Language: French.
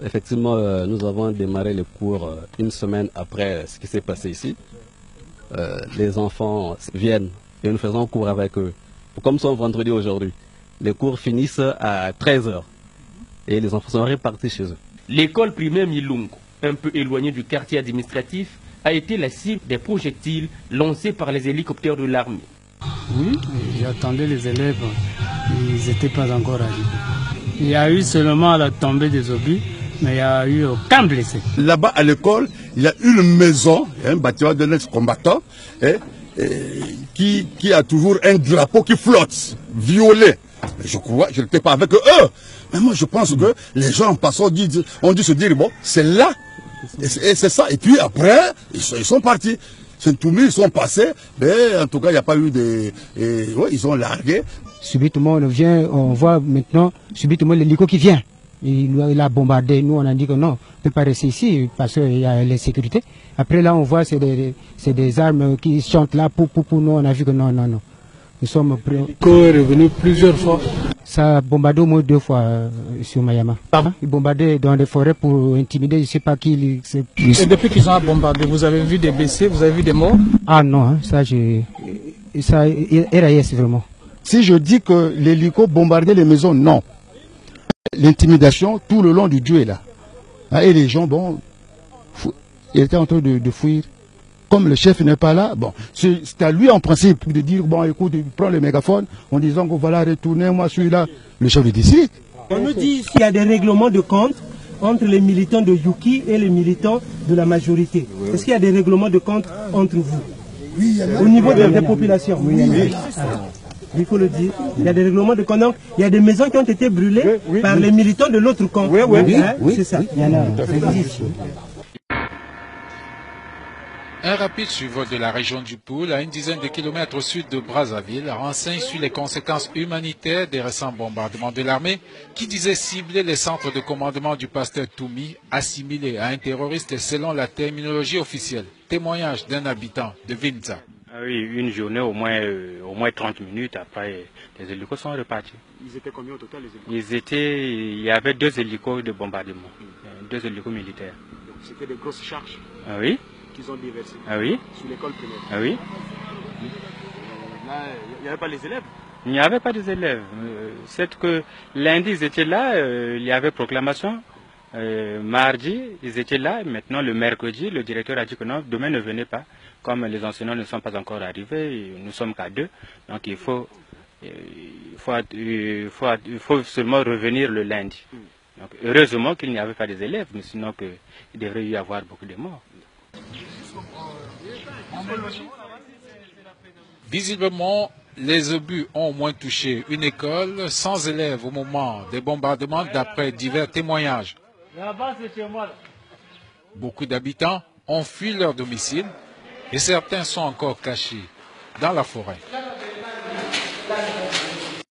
Effectivement, nous avons démarré les cours une semaine après ce qui s'est passé ici. Les enfants viennent et nous faisons cours avec eux. Comme c'est vendredi aujourd'hui, les cours finissent à 13 h et les enfants sont répartis chez eux. L'école primaire Milungu, un peu éloignée du quartier administratif, a été la cible des projectiles lancés par les hélicoptères de l'armée. Oui, j'attendais les élèves, ils n'étaient pas encore arrivés. Il y a eu seulement la tombée des obus, mais il n'y a eu aucun blessé. Là-bas à l'école, il y a une maison, un bâtiment de l'ex-combattant, qui a toujours un drapeau qui flotte, violet. Je crois, je n'étais pas avec eux. Mais moi, je pense que les gens en passant ont dû se dire, bon, c'est là. Et c'est ça. Et puis après, ils sont partis. Ils sont passés, mais en tout cas, il n'y a pas eu de... ouais, ils ont largué. Subitement, on voit maintenant, subitement l'hélico qui vient. Il a bombardé. Nous, on a dit que non, on ne peut pas rester ici parce qu'il y a les sécurités. Après, là, on voit c'est des armes qui chantent là. Pour nous, on a vu que non. Nous sommes prêts. L'hélico est revenu plusieurs fois. Ça a bombardé au moins 2 fois sur Mayama. Il bombardait dans les forêts pour intimider, je ne sais pas qui. Et depuis qu'ils ont bombardé, vous avez vu des blessés, vous avez vu des morts? Ah non, hein, ça, RAS vraiment. Si je dis que l'hélico bombardait les maisons, non. L'intimidation tout le long du Dieu est là. Et les gens, bon, ils étaient en train de fuir. Comme le chef n'est pas là, bon, c'est à lui en principe de dire, bon, écoute, il prend le mégaphone en disant que voilà, retournez, moi je suis là, le chef du district. On nous dit qu'il y a des règlements de compte entre les militants de Yuki et les militants de la majorité. Est-ce qu'il y a des règlements de compte entre vous? Oui, au niveau des populations? Oui. Il faut le dire. Il y a des règlements de compte. Il y a des maisons qui ont été brûlées par les militants de l'autre camp. Oui. C'est ça. Un rapide survol de la région du Poul, à une dizaine de kilomètres au sud de Brazzaville, renseigne sur les conséquences humanitaires des récents bombardements de l'armée qui disaient cibler les centres de commandement du pasteur Toumi, assimilé à un terroriste selon la terminologie officielle. Témoignage d'un habitant de Vinza. Oui, une journée au moins 30 minutes après, les hélicos sont repartis. Ils étaient combien au total les hélicos? Il y avait 2 hélicos de bombardement, 2 hélicos militaires. C'était des grosses charges? Oui. Qu'ils ont déversé sur l'école primaire. Là, il n'y avait pas les élèves? Il n'y avait pas des élèves. C'est que lundi, ils étaient là, il y avait proclamation. Mardi, ils étaient là. Maintenant, le mercredi, le directeur a dit que non, demain ne venez pas. Comme les enseignants ne sont pas encore arrivés, nous sommes qu'à 2. Donc, il faut seulement revenir le lundi. Donc, heureusement qu'il n'y avait pas des élèves, mais sinon il devrait y avoir beaucoup de morts. Visiblement, les obus ont au moins touché une école sans élèves au moment des bombardements d'après divers témoignages. Beaucoup d'habitants ont fui leur domicile et certains sont encore cachés dans la forêt.